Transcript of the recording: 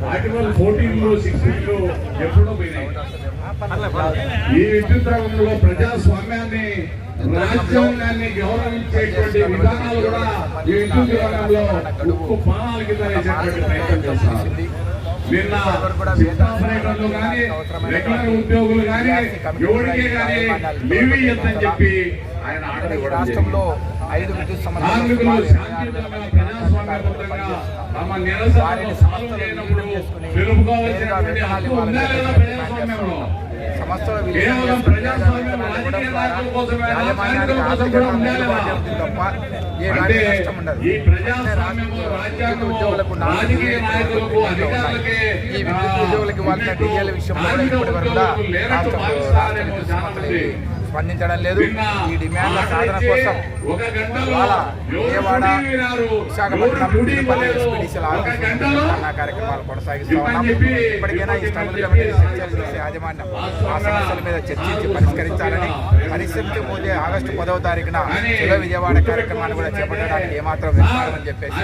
Article 14 లో 16 లో ఎప్పుడో పోయినాయి. ఈ విద్యుత్ రంగంలో ప్రజాస్వామ్యాన్ని రాజ్యాంగాన్ని గౌరవించేటువంటి విధానాలు కూడా ఈ విద్యుత్ రంగంలో ఉక్కు పానాల కింద వేసేటువంటి ప్రయత్నం చేస్తున్నారు. నిన్న ఆపరేటర్లు కానీ రెగ్యులర్ ఉద్యోగులు కానీ ఎవరికే కానీ లీవ్ ఇయ్యొద్దని చెప్పి ఆయన రాష్ట్రంలో 5 విద్యుత్ కార్మికులు శాంతియుతంగా ప్రజాస్వామ్యబద్ధంగా తమ నిరసనలను సాల్వ్ చేయనప్పుడు తెలుపుకోవాల్సినటువంటి హక్కు ఉందా లేదా ప్రజాస్వామ్యంలో? కేవలం ప్రజాస్వామ్యం రాజకీయ నాయకుల కోసమే కార్మికుల కోసం కూడా ఉందా లేదా? అంటే ఈ ప్రజాస్వామ్యము రాజ్యాంగము రాజకీయ నాయకులకు అధికారులకే స్పందించడం లేదు. ఈ డిమాండ్ల సాధన కోసం ఇవాళ విజయవాడ, విశాఖపట్నం, తిరుపతి ఎస్పీడీసీల కార్యక్రమాలు కొనసాగిస్తూ ఉన్నాం. ఇప్పటికైనా ఈ స్ట్రగుల్ కమిటీ చర్చలు చేసే యాజమాన్యం ఆ సమస్యల మీద చర్చించి పరిష్కరించాలని, పరిష్కరించకపోతే ఆగస్టు 10వ తారీఖున చెలో విజయవాడ కార్యక్రమాన్ని కూడా చేపట్టడానికి ఏమాత్రం వెళ్తామని చెప్పేసి